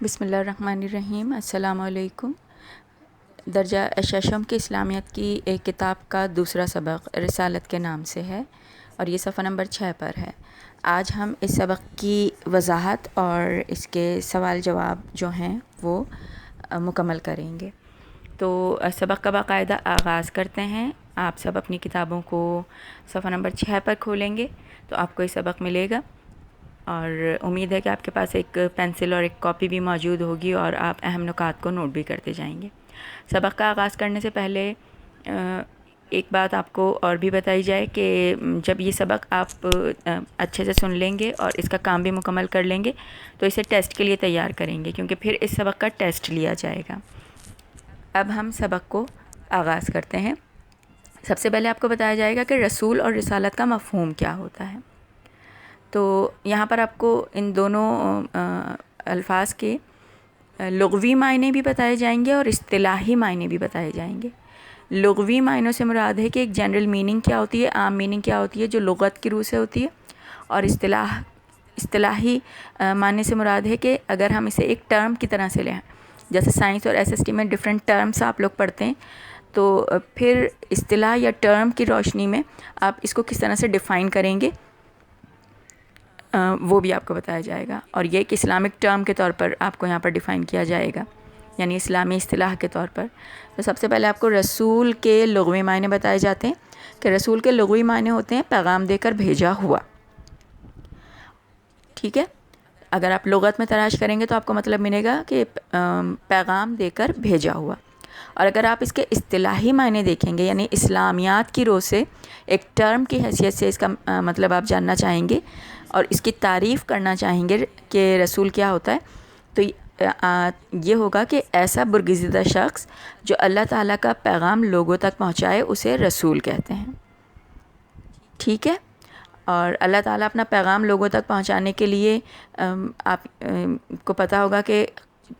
بسم اللہ الرحمن الرحیم۔ السلام علیکم۔ درجہ ششم کی اسلامیات کی ایک کتاب کا دوسرا سبق رسالت کے نام سے ہے اور یہ صفحہ نمبر 6 پر ہے۔ آج ہم اس سبق کی وضاحت اور اس کے سوال جواب جو ہیں وہ مکمل کریں گے۔ تو سبق کا باقاعدہ آغاز کرتے ہیں۔ آپ سب اپنی کتابوں کو صفحہ نمبر 6 پر کھولیں گے تو آپ کو یہ سبق ملے گا، اور امید ہے کہ آپ کے پاس ایک پینسل اور ایک کاپی بھی موجود ہوگی اور آپ اہم نکات کو نوٹ بھی کرتے جائیں گے۔ سبق کا آغاز کرنے سے پہلے ایک بات آپ کو اور بھی بتائی جائے کہ جب یہ سبق آپ اچھے سے سن لیں گے اور اس کا کام بھی مکمل کر لیں گے تو اسے ٹیسٹ کے لیے تیار کریں گے، کیونکہ پھر اس سبق کا ٹیسٹ لیا جائے گا۔ اب ہم سبق کو آغاز کرتے ہیں۔ سب سے پہلے آپ کو بتایا جائے گا کہ رسول اور رسالت کا مفہوم کیا ہوتا ہے۔ تو یہاں پر آپ کو ان دونوں الفاظ کے لغوی معنی بھی بتائے جائیں گے اور اصطلاحی معنی بھی بتائے جائیں گے۔ لغوی معنوں سے مراد ہے کہ ایک جنرل میننگ کیا ہوتی ہے، عام میننگ کیا ہوتی ہے جو لغت کی روح سے ہوتی ہے، اور اصطلاحی معنی سے مراد ہے کہ اگر ہم اسے ایک ٹرم کی طرح سے لیں، جیسے سائنس اور SST میں ڈیفرنٹ ٹرمز آپ لوگ پڑھتے ہیں، تو پھر اصطلاح یا ٹرم کی روشنی میں آپ اس کو کس طرح سے ڈیفائن کریں گے وہ بھی آپ کو بتایا جائے گا، اور یہ ایک اسلامک ٹرم کے طور پر آپ کو یہاں پر ڈیفائن کیا جائے گا، یعنی اسلامی اصطلاح کے طور پر۔ تو سب سے پہلے آپ کو رسول کے لغوی معنی بتائے جاتے ہیں کہ رسول کے لغوی معنی ہوتے ہیں پیغام دے کر بھیجا ہوا۔ ٹھیک ہے، اگر آپ لغت میں تلاش کریں گے تو آپ کو مطلب ملے گا کہ پیغام دے کر بھیجا ہوا، اور اگر آپ اس کے اصطلاحی معنی دیکھیں گے، یعنی اسلامیات کی رو سے ایک ٹرم کی حیثیت سے اس کا مطلب آپ جاننا چاہیں گے اور اس کی تعریف کرنا چاہیں گے کہ رسول کیا ہوتا ہے، تو یہ ہوگا کہ ایسا برگزیدہ شخص جو اللہ تعالیٰ کا پیغام لوگوں تک پہنچائے اسے رسول کہتے ہیں۔ ٹھیک ہے، اور اللہ تعالیٰ اپنا پیغام لوگوں تک پہنچانے کے لیے آپ کو پتہ ہوگا کہ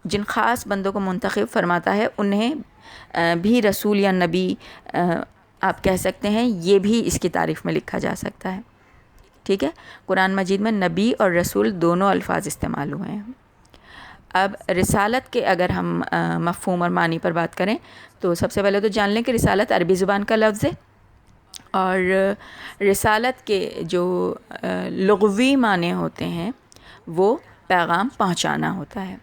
جن خاص بندوں کو منتخب فرماتا ہے انہیں بھی رسول یا نبی آپ کہہ سکتے ہیں، یہ بھی اس کی تعریف میں لکھا جا سکتا ہے۔ ٹھیک ہے، قرآن مجید میں نبی اور رسول دونوں الفاظ استعمال ہوئے ہیں۔ اب رسالت کے اگر ہم مفہوم اور معنی پر بات کریں تو سب سے پہلے تو جان لیں کہ رسالت عربی زبان کا لفظ ہے، اور رسالت کے جو لغوی معنی ہوتے ہیں وہ پیغام پہنچانا ہوتا ہے،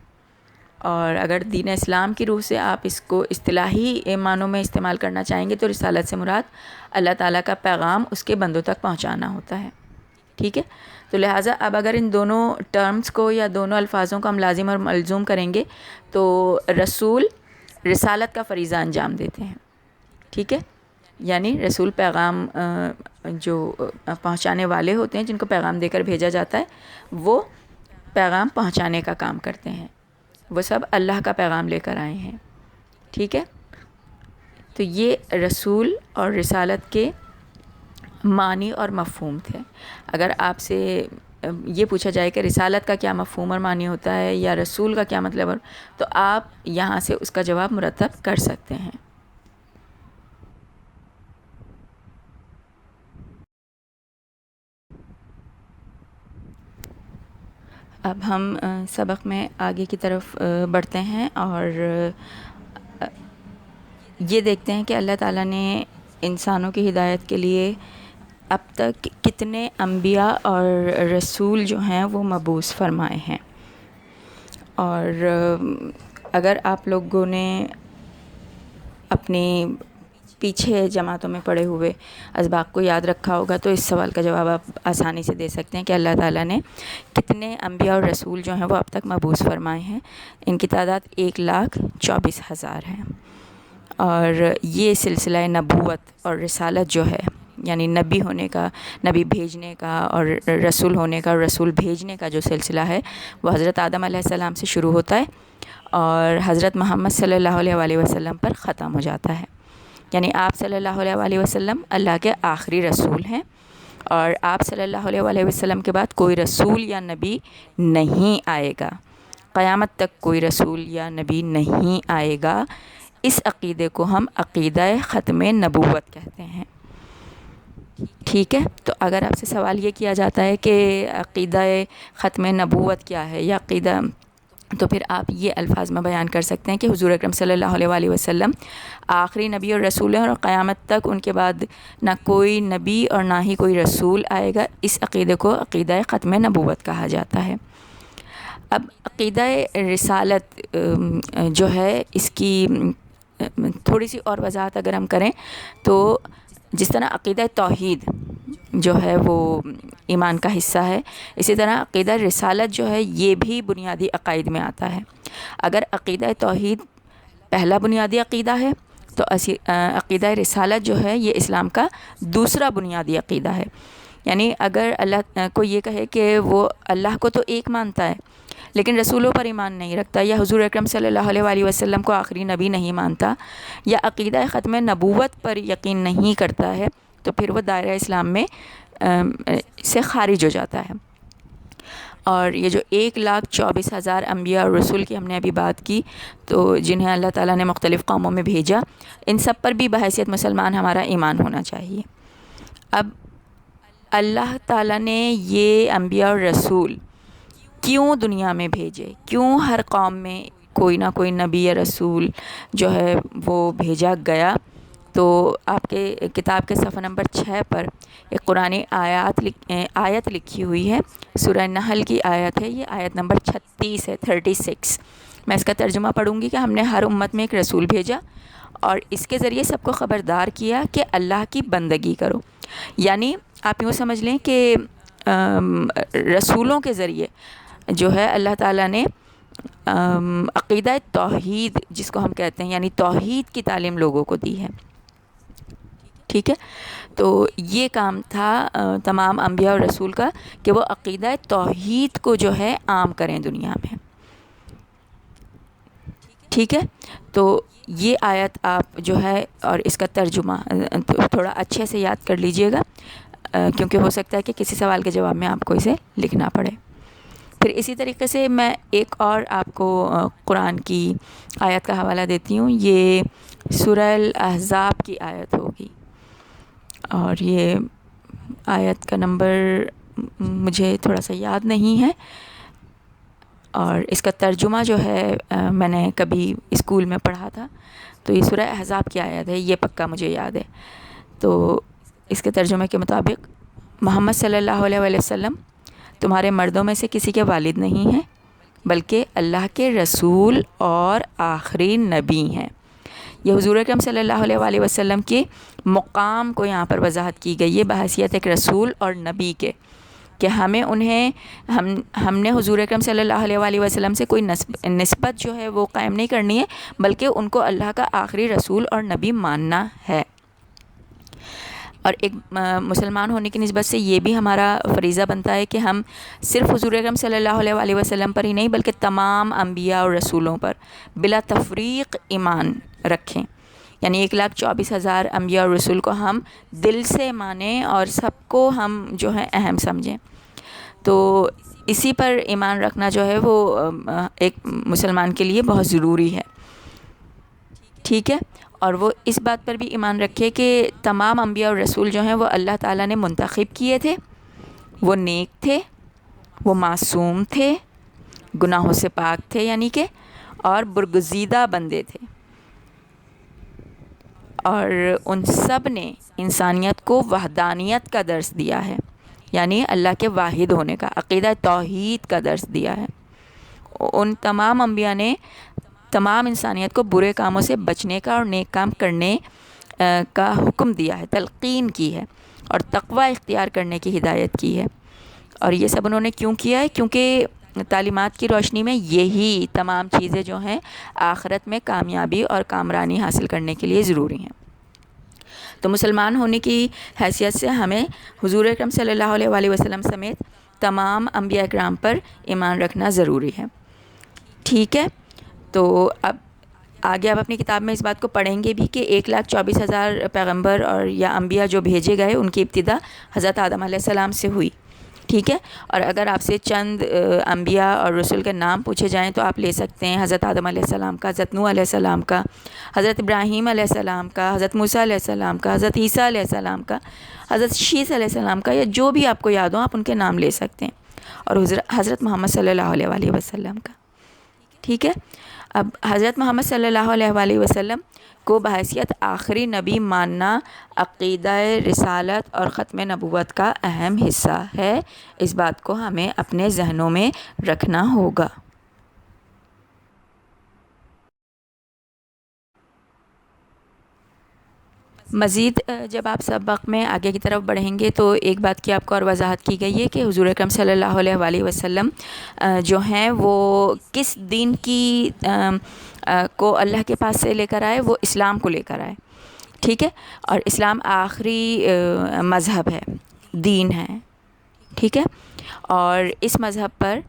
اور اگر دین اسلام کی روح سے آپ اس کو اصطلاحی معنوں میں استعمال کرنا چاہیں گے تو رسالت سے مراد اللہ تعالیٰ کا پیغام اس کے بندوں تک پہنچانا ہوتا ہے۔ ٹھیک ہے، تو لہٰذا اب اگر ان دونوں ٹرمز کو یا دونوں الفاظوں کو ہم لازم اور ملزوم کریں گے تو رسول رسالت کا فریضہ انجام دیتے ہیں۔ ٹھیک ہے، یعنی رسول پیغام جو پہنچانے والے ہوتے ہیں، جن کو پیغام دے کر بھیجا جاتا ہے، وہ پیغام پہنچانے کا کام کرتے ہیں، وہ سب اللہ کا پیغام لے کر آئے ہیں۔ ٹھیک ہے، تو یہ رسول اور رسالت کے معنی اور مفہوم تھے۔ اگر آپ سے یہ پوچھا جائے کہ رسالت کا کیا مفہوم اور معنی ہوتا ہے یا رسول کا کیا مطلب، تو آپ یہاں سے اس کا جواب مرتب کر سکتے ہیں۔ اب ہم سبق میں آگے کی طرف بڑھتے ہیں اور یہ دیکھتے ہیں کہ اللہ تعالیٰ نے انسانوں کی ہدایت کے لیے اب تک کتنے انبیاء اور رسول جو ہیں وہ مبعوث فرمائے ہیں۔ اور اگر آپ لوگوں نے اپنی پیچھے جماعتوں میں پڑھے ہوئے اسباق کو یاد رکھا ہوگا تو اس سوال کا جواب آپ آسانی سے دے سکتے ہیں کہ اللہ تعالیٰ نے کتنے انبیاء اور رسول جو ہیں وہ اب تک مبعوث فرمائے ہیں۔ ان کی تعداد 1,24,000 ہے، اور یہ سلسلہ نبوت اور رسالت جو ہے، یعنی نبی ہونے کا، نبی بھیجنے کا، اور رسول ہونے کا، رسول بھیجنے کا جو سلسلہ ہے وہ حضرت آدم علیہ السلام سے شروع ہوتا ہے اور حضرت محمد صلی اللہ علیہ وآلہ وسلم پر ختم ہو جاتا ہے۔ یعنی آپ صلی اللہ علیہ وآلہ وسلم اللہ کے آخری رسول ہیں، اور آپ صلی اللہ علیہ وآلہ وسلم کے بعد کوئی رسول یا نبی نہیں آئے گا، قیامت تک کوئی رسول یا نبی نہیں آئے گا۔ اس عقیدے کو ہم عقیدہ ختم نبوت کہتے ہیں۔ ٹھیک ہے، تو اگر آپ سے سوال یہ کیا جاتا ہے کہ عقیدہ ختم نبوت کیا ہے یا عقیدہ تو پھر آپ یہ الفاظ میں بیان کر سکتے ہیں کہ حضور اکرم صلی اللہ علیہ وآلہ وسلم آخری نبی اور رسول ہیں، اور قیامت تک ان کے بعد نہ کوئی نبی اور نہ ہی کوئی رسول آئے گا۔ اس عقیدے کو عقیدہ ختم نبوت کہا جاتا ہے۔ اب عقیدہ رسالت جو ہے، اس کی تھوڑی سی اور وضاحت اگر ہم کریں تو جس طرح عقیدہ توحید جو ہے وہ ایمان کا حصہ ہے، اسی طرح عقیدہ رسالت جو ہے یہ بھی بنیادی عقائد میں آتا ہے۔ اگر عقیدہ توحید پہلا بنیادی عقیدہ ہے تو عقیدہ رسالت جو ہے یہ اسلام کا دوسرا بنیادی عقیدہ ہے۔ یعنی اگر اللہ کو یہ کہے کہ وہ اللہ کو تو ایک مانتا ہے لیکن رسولوں پر ایمان نہیں رکھتا، یا حضور اکرم صلی اللہ علیہ وآلہ وسلم کو آخری نبی نہیں مانتا، یا عقیدہ ختم نبوت پر یقین نہیں کرتا ہے، تو پھر وہ دائرہ اسلام میں سے خارج ہو جاتا ہے۔ اور یہ جو 1,24,000 انبیاء اور رسول کی ہم نے ابھی بات کی، تو جنہیں اللہ تعالیٰ نے مختلف قوموں میں بھیجا، ان سب پر بھی بحیثیت مسلمان ہمارا ایمان ہونا چاہیے۔ اب اللہ تعالیٰ نے یہ انبیاء اور رسول کیوں دنیا میں بھیجے، کیوں ہر قوم میں کوئی نہ کوئی نبی یا رسول جو ہے وہ بھیجا گیا، تو آپ کے کتاب کے صفحہ نمبر 6 پر ایک قرآنی آیت لکھی ہوئی ہے، سورہ نحل کی آیت ہے، یہ آیت نمبر 36 ہے، 36۔ میں اس کا ترجمہ پڑھوں گی کہ ہم نے ہر امت میں ایک رسول بھیجا اور اس کے ذریعے سب کو خبردار کیا کہ اللہ کی بندگی کرو۔ یعنی آپ یوں سمجھ لیں کہ رسولوں کے ذریعے جو ہے اللہ تعالیٰ نے عقیدہ توحید جس کو ہم کہتے ہیں، یعنی توحید کی تعلیم لوگوں کو دی ہے۔ ٹھیک ہے، تو یہ کام تھا تمام انبیاء اور رسول کا کہ وہ عقیدہ توحید کو جو ہے عام کریں دنیا میں۔ ٹھیک ہے، تو یہ آیت آپ جو ہے اور اس کا ترجمہ تھوڑا اچھے سے یاد کر لیجئے گا، کیونکہ ہو سکتا ہے کہ کسی سوال کے جواب میں آپ کو اسے لکھنا پڑے۔ پھر اسی طریقے سے میں ایک اور آپ کو قرآن کی آیت کا حوالہ دیتی ہوں، یہ سورہ الاحزاب کی آیت ہوگی، اور یہ آیت کا نمبر مجھے تھوڑا سا یاد نہیں ہے، اور اس کا ترجمہ جو ہے میں نے کبھی اسکول میں پڑھا تھا، تو یہ سورہ احزاب کی آیت ہے، یہ پکا مجھے یاد ہے۔ تو اس کے ترجمے کے مطابق محمد صلی اللہ علیہ وآلہ وسلم تمہارے مردوں میں سے کسی کے والد نہیں ہیں، بلکہ اللہ کے رسول اور آخری نبی ہیں۔ یہ حضور اکرم صلی اللہ علیہ وآلہ وسلم کے مقام کو یہاں پر وضاحت کی گئی ہے بحیثیت ایک رسول اور نبی کے، کہ ہم نے حضور اکرم صلی اللہ علیہ وآلہ وسلم سے کوئی نسبت جو ہے وہ قائم نہیں کرنی ہے، بلکہ ان کو اللہ کا آخری رسول اور نبی ماننا ہے۔ اور ایک مسلمان ہونے کی نسبت سے یہ بھی ہمارا فریضہ بنتا ہے کہ ہم صرف حضور اکرم صلی اللہ علیہ وآلہ وسلم پر ہی نہیں بلکہ تمام انبیاء اور رسولوں پر بلا تفریق ایمان رکھیں، یعنی 1,24,000 انبیاء اور رسول کو ہم دل سے مانیں اور سب کو ہم جو ہے اہم سمجھیں۔ تو اسی پر ایمان رکھنا جو ہے وہ ایک مسلمان کے لیے بہت ضروری ہے۔ ٹھیک ہے، اور وہ اس بات پر بھی ایمان رکھے کہ تمام انبیاء اور رسول جو ہیں وہ اللہ تعالیٰ نے منتخب کیے تھے، وہ نیک تھے، وہ معصوم تھے، گناہوں سے پاک تھے، یعنی کہ اور برگزیدہ بندے تھے، اور ان سب نے انسانیت کو وحدانیت کا درس دیا ہے، یعنی اللہ کے واحد ہونے کا، عقیدہ توحید کا درس دیا ہے۔ ان تمام انبیاء نے تمام انسانیت کو برے کاموں سے بچنے کا اور نیک کام کرنے کا حکم دیا ہے، تلقین کی ہے، اور تقوی اختیار کرنے کی ہدایت کی ہے۔ اور یہ سب انہوں نے کیوں کیا ہے؟ کیونکہ تعلیمات کی روشنی میں یہی تمام چیزیں جو ہیں آخرت میں کامیابی اور کامرانی حاصل کرنے کے لیے ضروری ہیں۔ تو مسلمان ہونے کی حیثیت سے ہمیں حضور اکرم صلی اللہ علیہ وآلہ وسلم سمیت تمام انبیاء اکرام پر ایمان رکھنا ضروری ہے۔ ٹھیک ہے، تو اب آگے آپ اپنی کتاب میں اس بات کو پڑھیں گے بھی کہ 1,24,000 پیغمبر اور یا انبیاء جو بھیجے گئے ان کی ابتدا حضرت آدم علیہ السلام سے ہوئی۔ ٹھیک ہے، اور اگر آپ سے چند انبیاء اور رسول کے نام پوچھے جائیں تو آپ لے سکتے ہیں حضرت آدم علیہ السلام کا، حضرت نوح علیہ السلام کا، حضرت ابراہیم علیہ السلام کا، حضرت موسیٰ علیہ السلام کا، حضرت عیسیٰ علیہ السلام کا، حضرت شیس علیہ السلام کا، یا جو بھی آپ کو یاد ہو آپ ان کے نام لے سکتے ہیں، اور حضرت محمد صلی اللہ علیہ وآلہ وسلم کا۔ ٹھیک ہے. اب حضرت محمد صلی اللہ علیہ وآلہ وسلم کو بحیثیت آخری نبی ماننا عقیدہ رسالت اور ختم نبوت کا اہم حصہ ہے. اس بات کو ہمیں اپنے ذہنوں میں رکھنا ہوگا. مزید جب آپ سبق میں آگے کی طرف بڑھیں گے تو ایک بات کی آپ کو اور وضاحت کی گئی ہے کہ حضور اکرم صلی اللہ علیہ وآلہ وسلم جو ہیں وہ کس دین کی کو اللہ کے پاس سے لے کر آئے، وہ اسلام کو لے کر آئے. ٹھیک ہے. اور اسلام آخری مذہب ہے، دین ہے. ٹھیک ہے. اور اس مذہب پر،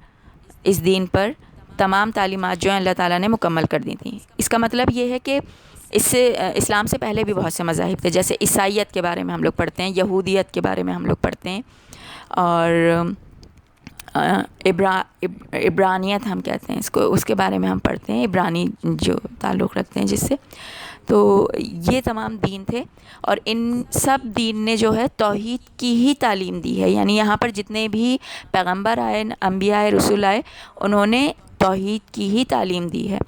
اس دین پر تمام تعلیمات جو ہیں اللہ تعالیٰ نے مکمل کر دی تھیں. اس کا مطلب یہ ہے کہ اس سے اسلام سے پہلے بھی بہت سے مذاہب تھے، جیسے عیسائیت کے بارے میں ہم لوگ پڑھتے ہیں، یہودیت کے بارے میں ہم لوگ پڑھتے ہیں، اور عبرانیت ہم کہتے ہیں اس کو، اس کے بارے میں ہم پڑھتے ہیں، عبرانی جو تعلق رکھتے ہیں جس سے. تو یہ تمام دین تھے، اور ان سب دین نے جو ہے توحید کی ہی تعلیم دی ہے. یعنی یہاں پر جتنے بھی پیغمبر آئے، انبیاء آئے، رسول آئے، انہوں نے توحید کی ہی تعلیم دی ہے.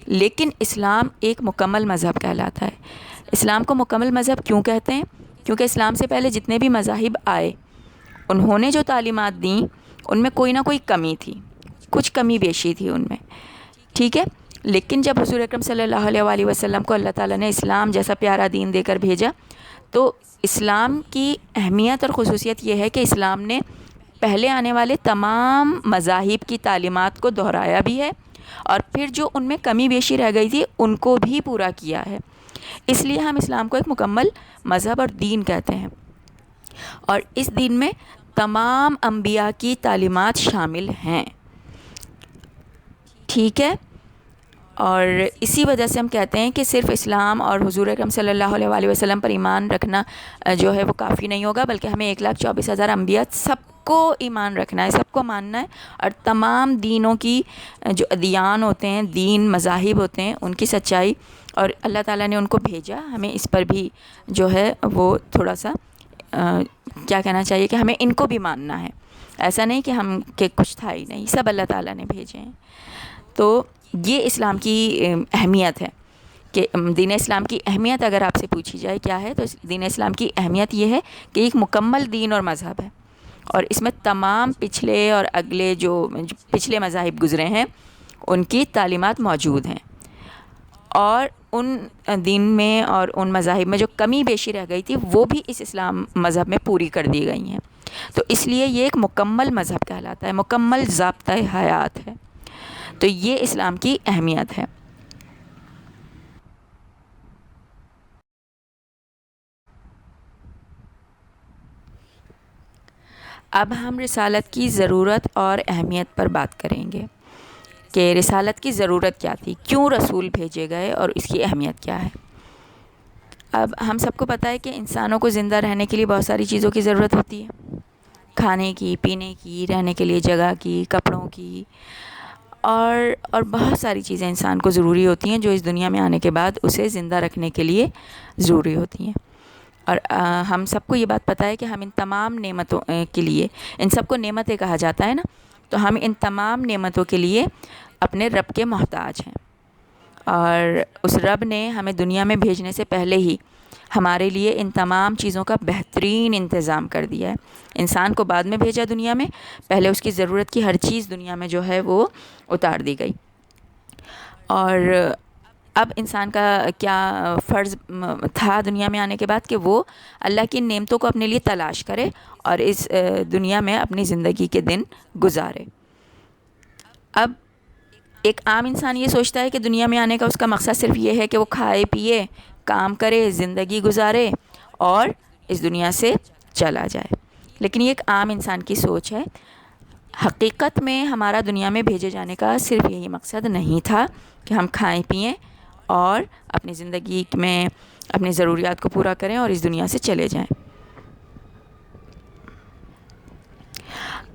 لیکن اسلام ایک مکمل مذہب کہلاتا ہے. اسلام کو مکمل مذہب کیوں کہتے ہیں؟ کیونکہ اسلام سے پہلے جتنے بھی مذاہب آئے، انہوں نے جو تعلیمات دیں ان میں کوئی نہ کوئی کمی تھی، کچھ کمی بیشی تھی ان میں. ٹھیک ہے. لیکن جب حضور اکرم صلی اللہ علیہ وآلہ وسلم کو اللہ تعالیٰ نے اسلام جیسا پیارا دین دے کر بھیجا، تو اسلام کی اہمیت اور خصوصیت یہ ہے کہ اسلام نے پہلے آنے والے تمام مذاہب کی تعلیمات کو دہرایا بھی ہے، اور پھر جو ان میں کمی بیشی رہ گئی تھی ان کو بھی پورا کیا ہے. اس لیے ہم اسلام کو ایک مکمل مذہب اور دین کہتے ہیں. اور اس دین میں تمام انبیاء کی تعلیمات شامل ہیں. ٹھیک ہے. اور اسی وجہ سے ہم کہتے ہیں کہ صرف اسلام اور حضور اکرم صلی اللہ علیہ وآلہ وسلم پر ایمان رکھنا جو ہے وہ کافی نہیں ہوگا، بلکہ ہمیں 1,24,000 انبیاء سب کو ایمان رکھنا ہے، سب کو ماننا ہے، اور تمام دینوں کی جو ادیان ہوتے ہیں، دین مذاہب ہوتے ہیں، ان کی سچائی، اور اللہ تعالیٰ نے ان کو بھیجا، ہمیں اس پر بھی جو ہے وہ تھوڑا سا کیا کہنا چاہیے کہ ہمیں ان کو بھی ماننا ہے. ایسا نہیں کہ ہم کہ کچھ تھا ہی نہیں، سب اللہ تعالیٰ نے بھیجے ہیں. تو یہ اسلام کی اہمیت ہے کہ دین اسلام کی اہمیت اگر آپ سے پوچھی جائے کیا ہے، تو دین اسلام کی اہمیت یہ ہے کہ ایک مکمل دین اور مذہب ہے، اور اس میں تمام پچھلے اور اگلے جو پچھلے مذاہب گزرے ہیں ان کی تعلیمات موجود ہیں، اور ان دین میں اور ان مذاہب میں جو کمی بیشی رہ گئی تھی وہ بھی اس اسلام مذہب میں پوری کر دی گئی ہیں. تو اس لیے یہ ایک مکمل مذہب کہلاتا ہے، مکمل ضابطۂ حیات ہے. تو یہ اسلام کی اہمیت ہے. اب ہم رسالت کی ضرورت اور اہمیت پر بات کریں گے کہ رسالت کی ضرورت کیا تھی، کیوں رسول بھیجے گئے، اور اس کی اہمیت کیا ہے. اب ہم سب کو پتہ ہے کہ انسانوں کو زندہ رہنے کے لیے بہت ساری چیزوں کی ضرورت ہوتی ہے، کھانے کی، پینے کی، رہنے کے لیے جگہ کی، کپڑوں کی، اور بہت ساری چیزیں انسان کو ضروری ہوتی ہیں جو اس دنیا میں آنے کے بعد اسے زندہ رکھنے کے لیے ضروری ہوتی ہیں. اور ہم سب کو یہ بات پتہ ہے کہ ہم ان تمام نعمتوں کے لیے، ان سب کو نعمتیں کہا جاتا ہے نا، تو ہم ان تمام نعمتوں کے لیے اپنے رب کے محتاج ہیں. اور اس رب نے ہمیں دنیا میں بھیجنے سے پہلے ہی ہمارے لیے ان تمام چیزوں کا بہترین انتظام کر دیا ہے. انسان کو بعد میں بھیجا دنیا میں، پہلے اس کی ضرورت کی ہر چیز دنیا میں جو ہے وہ اتار دی گئی. اور اب انسان کا کیا فرض تھا دنیا میں آنے کے بعد کہ وہ اللہ کی نعمتوں کو اپنے لیے تلاش کرے اور اس دنیا میں اپنی زندگی کے دن گزارے. اب ایک عام انسان یہ سوچتا ہے کہ دنیا میں آنے کا اس کا مقصد صرف یہ ہے کہ وہ کھائے پیے، کام کرے، زندگی گزارے اور اس دنیا سے چلا جائے. لیکن یہ ایک عام انسان کی سوچ ہے. حقیقت میں ہمارا دنیا میں بھیجے جانے کا صرف یہی مقصد نہیں تھا کہ ہم کھائیں پئیں اور اپنی زندگی میں اپنی ضروریات کو پورا کریں اور اس دنیا سے چلے جائیں،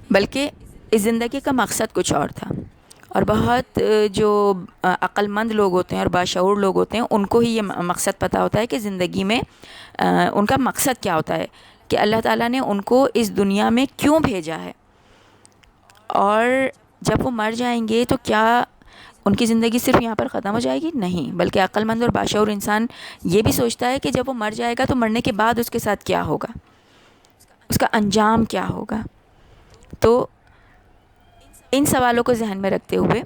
بلکہ اس زندگی کا مقصد کچھ اور تھا. اور بہت جو عقل مند لوگ ہوتے ہیں اور باشعور لوگ ہوتے ہیں ان کو ہی یہ مقصد پتہ ہوتا ہے کہ زندگی میں ان کا مقصد کیا ہوتا ہے، کہ اللہ تعالیٰ نے ان کو اس دنیا میں کیوں بھیجا ہے، اور جب وہ مر جائیں گے تو کیا ان کی زندگی صرف یہاں پر ختم ہو جائے گی؟ نہیں، بلکہ عقل مند اور باشعور انسان یہ بھی سوچتا ہے کہ جب وہ مر جائے گا تو مرنے کے بعد اس کے ساتھ کیا ہوگا، اس کا انجام کیا ہوگا۔ تو ان سوالوں کو ذہن میں رکھتے ہوئے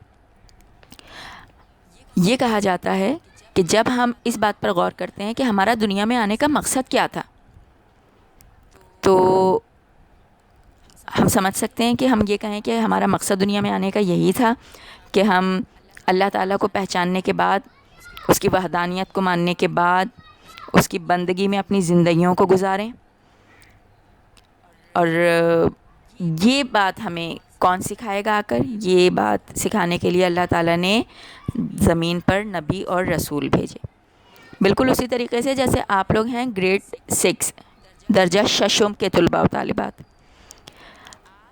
یہ کہا جاتا ہے کہ جب ہم اس بات پر غور کرتے ہیں کہ ہمارا دنیا میں آنے کا مقصد کیا تھا، تو ہم سمجھ سکتے ہیں کہ ہم یہ کہیں کہ ہمارا مقصد دنیا میں آنے کا یہی تھا کہ ہم اللہ تعالیٰ کو پہچاننے کے بعد، اس کی وحدانیت کو ماننے کے بعد، اس کی بندگی میں اپنی زندگیوں کو گزاریں۔ اور یہ بات ہمیں کون سکھائے گا آ کر؟ یہ بات سکھانے کے لیے اللہ تعالیٰ نے زمین پر نبی اور رسول بھیجے۔ بالکل اسی طریقے سے جیسے آپ لوگ ہیں گریڈ 6 درجہ ششم کے طلباء و طالبات،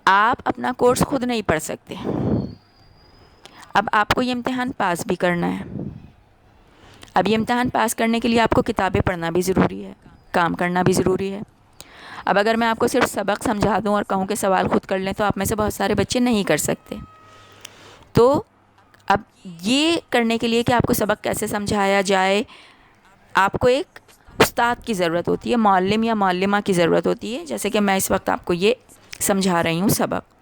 آپ اپنا کورس خود نہیں پڑھ سکتے، اب آپ کو یہ امتحان پاس بھی کرنا ہے۔ اب یہ امتحان پاس کرنے کے لیے آپ کو کتابیں پڑھنا بھی ضروری ہے، کام کرنا بھی ضروری ہے۔ اب اگر میں آپ کو صرف سبق سمجھا دوں اور کہوں کہ سوال خود کر لیں تو آپ میں سے بہت سارے بچے نہیں کر سکتے۔ تو اب یہ کرنے کے لیے کہ آپ کو سبق کیسے سمجھایا جائے، آپ کو ایک استاد کی ضرورت ہوتی ہے، معلم یا معلمہ کی ضرورت ہوتی ہے، جیسے کہ میں اس وقت آپ کو یہ سمجھا رہی ہوں سبق۔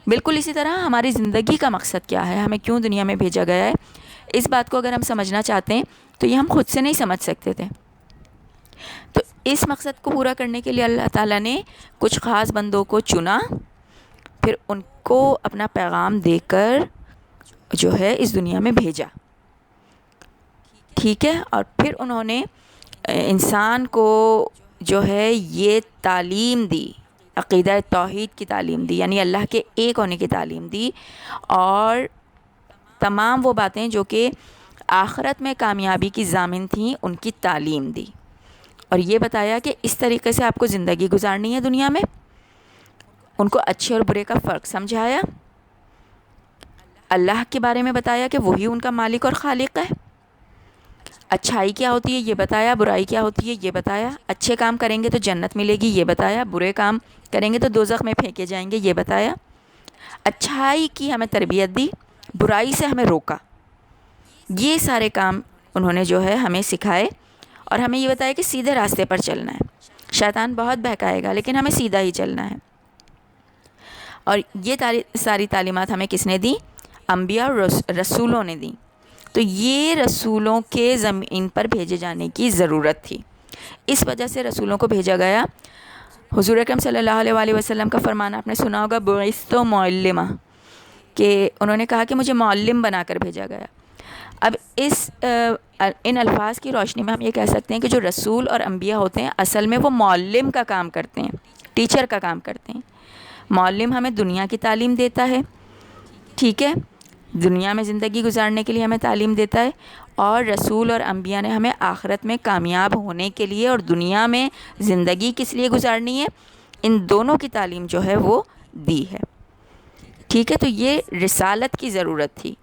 بالکل اسی طرح ہماری زندگی کا مقصد کیا ہے، ہمیں کیوں دنیا میں بھیجا گیا ہے، اس بات کو اگر ہم سمجھنا چاہتے ہیں تو یہ ہم خود سے نہیں سمجھ سکتے تھے۔ تو اس مقصد کو پورا کرنے کے لیے اللہ تعالیٰ نے کچھ خاص بندوں کو چنا، پھر ان کو اپنا پیغام دے کر جو ہے اس دنیا میں بھیجا، ٹھیک ہے۔ اور پھر انہوں نے انسان کو جو ہے یہ تعلیم دی، عقیدہ توحید کی تعلیم دی، یعنی اللہ کے ایک ہونے کی تعلیم دی، اور تمام وہ باتیں جو کہ آخرت میں کامیابی کی ضامن تھیں ان کی تعلیم دی، اور یہ بتایا کہ اس طریقے سے آپ کو زندگی گزارنی ہے دنیا میں۔ ان کو اچھے اور برے کا فرق سمجھایا، اللہ کے بارے میں بتایا کہ وہی ان کا مالک اور خالق ہے، اچھائی کیا ہوتی ہے یہ بتایا، برائی کیا ہوتی ہے یہ بتایا، اچھے کام کریں گے تو جنت ملے گی یہ بتایا، برے کام کریں گے تو دوزخ میں پھینکے جائیں گے یہ بتایا، اچھائی کی ہمیں تربیت دی، برائی سے ہمیں روکا۔ یہ سارے کام انہوں نے جو ہے ہمیں سکھائے، اور ہمیں یہ بتایا کہ سیدھے راستے پر چلنا ہے، شیطان بہت بہکائے گا لیکن ہمیں سیدھا ہی چلنا ہے۔ اور یہ ساری تعلیمات ہمیں کس نے دی؟ انبیاء اور رسولوں نے دی۔ تو یہ رسولوں کے زمین پر بھیجے جانے کی ضرورت تھی، اس وجہ سے رسولوں کو بھیجا گیا۔ حضور اکرم صلی اللہ علیہ وآلہ وسلم کا فرمان آپ نے سنا ہوگا، بعثت معلمہ، کہ انہوں نے کہا کہ مجھے معلم بنا کر بھیجا گیا۔ اب ان الفاظ کی روشنی میں ہم یہ کہہ سکتے ہیں کہ جو رسول اور انبیاء ہوتے ہیں اصل میں وہ معلم کا کام کرتے ہیں، ٹیچر کا کام کرتے ہیں۔ معلم ہمیں دنیا کی تعلیم دیتا ہے، ٹھیک ہے، دنیا میں زندگی گزارنے کے لیے ہمیں تعلیم دیتا ہے، اور رسول اور انبیاء نے ہمیں آخرت میں کامیاب ہونے کے لیے اور دنیا میں زندگی کس لیے گزارنی ہے، ان دونوں کی تعلیم جو ہے وہ دی ہے، ٹھیک ہے۔ تو یہ رسالت کی ضرورت تھی۔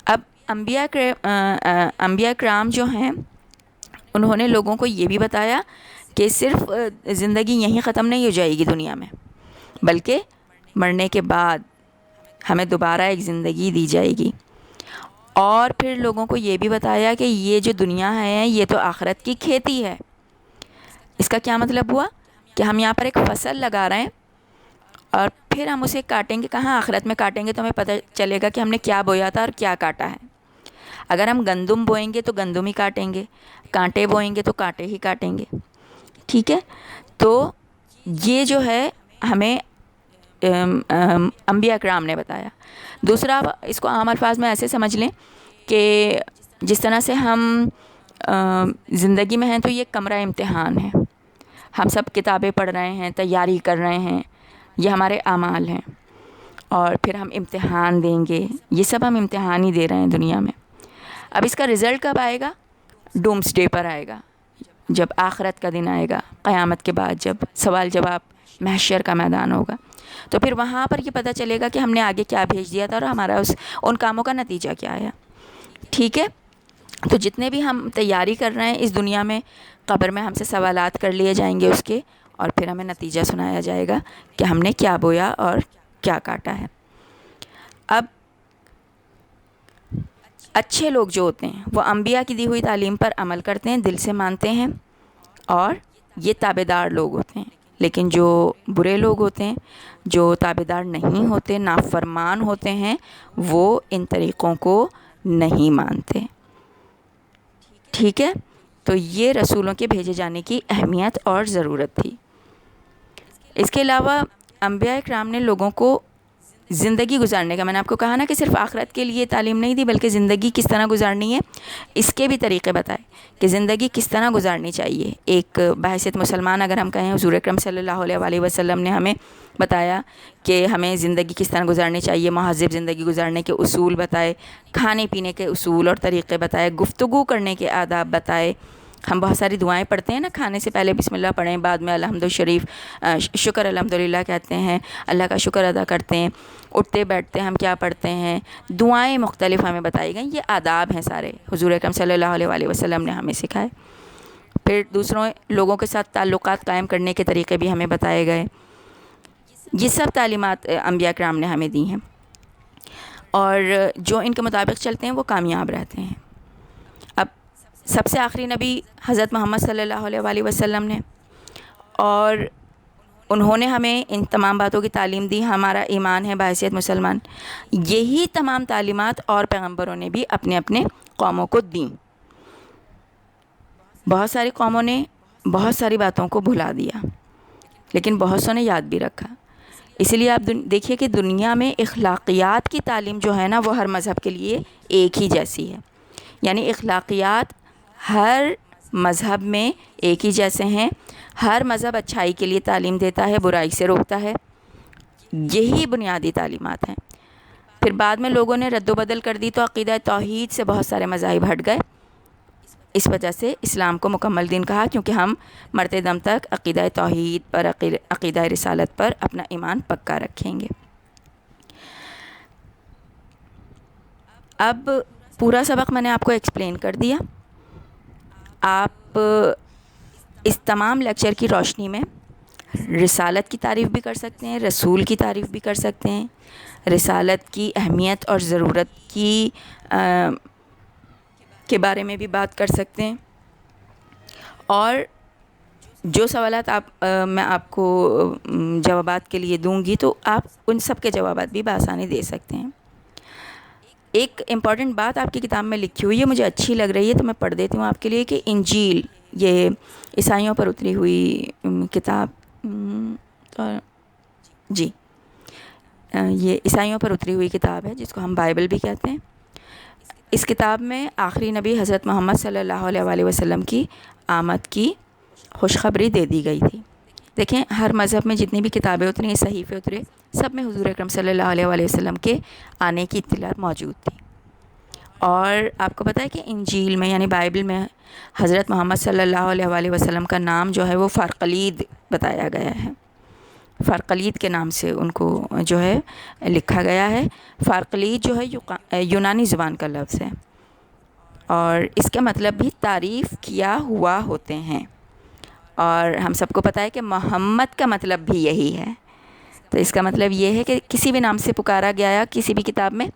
اب انبیاء کرام جو ہیں انہوں نے لوگوں کو یہ بھی بتایا کہ صرف زندگی یہیں ختم نہیں ہو جائے گی دنیا میں، بلکہ مرنے کے بعد ہمیں دوبارہ ایک زندگی دی جائے گی، اور پھر لوگوں کو یہ بھی بتایا کہ یہ جو دنیا ہے یہ تو آخرت کی کھیتی ہے۔ اس کا کیا مطلب ہوا کہ ہم یہاں پر ایک فصل لگا رہے ہیں اور پھر ہم اسے کاٹیں گے، کہاں آخرت میں کاٹیں گے تو ہمیں پتہ چلے گا کہ ہم نے کیا بویا تھا اور کیا کاٹا ہے۔ اگر ہم گندم بوئیں گے تو گندم ہی کاٹیں گے، کانٹے بوئیں گے تو کانٹے ہی کاٹیں گے، ٹھیک ہے۔ تو یہ جو ہے ہمیں انبیاء کرام نے بتایا۔ دوسرا، اس کو عام الفاظ میں ایسے سمجھ لیں کہ جس طرح سے ہم زندگی میں ہیں تو یہ کمرہ امتحان ہے، ہم سب کتابیں پڑھ رہے ہیں، تیاری کر رہے ہیں، یہ ہمارے اعمال ہیں، اور پھر ہم امتحان دیں گے، یہ سب ہم امتحان ہی دے رہے ہیں دنیا میں۔ اب اس کا رزلٹ کب آئے گا؟ ڈومس ڈے پر آئے گا، جب آخرت کا دن آئے گا، قیامت کے بعد جب سوال جواب محشر کا میدان ہوگا، تو پھر وہاں پر یہ پتہ چلے گا کہ ہم نے آگے کیا بھیج دیا تھا اور ہمارا ان کاموں کا نتیجہ کیا آیا، ٹھیک ہے۔ تو جتنے بھی ہم تیاری کر رہے ہیں اس دنیا میں، قبر میں ہم سے سوالات کر لیے جائیں گے اس کے، اور پھر ہمیں نتیجہ سنایا جائے گا کہ ہم نے کیا بویا اور کیا کاٹا ہے۔ اب اچھے لوگ جو ہوتے ہیں وہ انبیاء کی دی ہوئی تعلیم پر عمل کرتے ہیں، دل سے مانتے ہیں، اور یہ تابعدار لوگ ہوتے ہیں۔ لیکن جو برے لوگ ہوتے ہیں، جو تابعدار نہیں ہوتے، نافرمان ہوتے ہیں، وہ ان طریقوں کو نہیں مانتے۔ ٹھیک ہے، تو یہ رسولوں کے بھیجے جانے کی اہمیت اور ضرورت تھی۔ اس کے علاوہ انبیاء کرام نے لوگوں کو زندگی گزارنے کا، میں نے آپ کو کہا نا کہ صرف آخرت کے لیے تعلیم نہیں دی، بلکہ زندگی کس طرح گزارنی ہے اس کے بھی طریقے بتائے کہ زندگی کس طرح گزارنی چاہیے۔ ایک بحیثیت مسلمان اگر ہم کہیں، حضور اکرم صلی اللہ علیہ وآلہ وسلم نے ہمیں بتایا کہ ہمیں زندگی کس طرح گزارنی چاہیے، مہذب زندگی گزارنے کے اصول بتائے، کھانے پینے کے اصول اور طریقے بتائے، گفتگو کرنے کے آداب بتائے۔ ہم بہت ساری دعائیں پڑھتے ہیں نا، کھانے سے پہلے بسم اللہ پڑھیں، بعد میں الحمد شریف، شکر الحمدللہ کہتے ہیں، اللہ کا شکر ادا کرتے ہیں، اٹھتے بیٹھتے ہم کیا پڑھتے ہیں، دعائیں مختلف ہمیں بتائی گئیں۔ یہ آداب ہیں سارے، حضور اکرم صلی اللہ علیہ وآلہ وسلم نے ہمیں سکھائے۔ پھر دوسروں لوگوں کے ساتھ تعلقات قائم کرنے کے طریقے بھی ہمیں بتائے گئے۔ یہ سب تعلیمات انبیاء کرام نے ہمیں دی ہیں، اور جو ان کے مطابق چلتے ہیں وہ کامیاب رہتے ہیں۔ اب سب سے آخری نبی حضرت محمد صلی اللہ علیہ وآلہ وسلم نے، اور انہوں نے ہمیں ان تمام باتوں کی تعلیم دی۔ ہمارا ایمان ہے بحیثیت مسلمان، یہی تمام تعلیمات اور پیغمبروں نے بھی اپنے اپنے قوموں کو دیں۔ بہت ساری قوموں نے بہت ساری باتوں کو بھلا دیا، لیکن بہت سو نے یاد بھی رکھا۔ اسی لیے آپ دیکھیے کہ دنیا میں اخلاقیات کی تعلیم جو ہے نا، وہ ہر مذہب کے لیے ایک ہی جیسی ہے۔ یعنی اخلاقیات ہر مذہب میں ایک ہی جیسے ہیں۔ ہر مذہب اچھائی کے لیے تعلیم دیتا ہے، برائی سے روکتا ہے۔ یہی بنیادی تعلیمات ہیں۔ پھر بعد میں لوگوں نے رد و بدل کر دی، تو عقیدہ توحید سے بہت سارے مذاہب ہٹ گئے۔ اس وجہ سے اسلام کو مکمل دین کہا، کیونکہ ہم مرتے دم تک عقیدہ توحید پر، عقیدہ رسالت پر اپنا ایمان پکا رکھیں گے۔ اب پورا سبق میں نے آپ کو ایکسپلین کر دیا۔ آپ اس تمام لیکچر کی روشنی میں رسالت کی تعریف بھی کر سکتے ہیں، رسول کی تعریف بھی کر سکتے ہیں، رسالت کی اہمیت اور ضرورت کے بارے میں بھی بات کر سکتے ہیں، اور جو سوالات میں آپ کو جوابات کے لیے دوں گی، تو آپ ان سب کے جوابات بھی بآسانی دے سکتے ہیں۔ ایک امپورٹنٹ بات آپ کی کتاب میں لکھی ہوئی ہے، مجھے اچھی لگ رہی ہے تو میں پڑھ دیتی ہوں آپ کے لیے، کہ انجیل یہ عیسائیوں پر اتری ہوئی کتاب، جی یہ عیسائیوں پر اتری ہوئی کتاب ہے، جس کو ہم بائبل بھی کہتے ہیں۔ اس کتاب میں آخری نبی حضرت محمد صلی اللہ علیہ وآلہ وسلم کی آمد کی خوشخبری دے دی گئی تھی۔ دیکھیں، ہر مذہب میں جتنی بھی کتابیں اتری ہیں، صحیفے اترے، سب میں حضور اکرم صلی اللہ علیہ وآلہ وسلم کے آنے کی اطلاعات موجود تھی۔ اور آپ کو پتہ ہے کہ انجیل میں یعنی بائبل میں حضرت محمد صلی اللہ علیہ وآلہ وسلم کا نام جو ہے وہ فرقلید بتایا گیا ہے۔ فرقلید کے نام سے ان کو جو ہے لکھا گیا ہے۔ فرقلید جو ہے یونانی زبان کا لفظ ہے، اور اس کا مطلب بھی تعریف کیا ہوا ہوتے ہیں، اور ہم سب کو پتہ ہے کہ محمد کا مطلب بھی یہی ہے۔ تو اس کا مطلب یہ ہے کہ کسی بھی نام سے پکارا گیا ہے کسی بھی کتاب میں،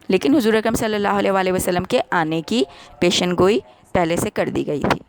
لیکن حضور اکرم صلی اللہ علیہ وآلہ وسلم کے آنے کی پیشن گوئی پہلے سے کر دی گئی تھی۔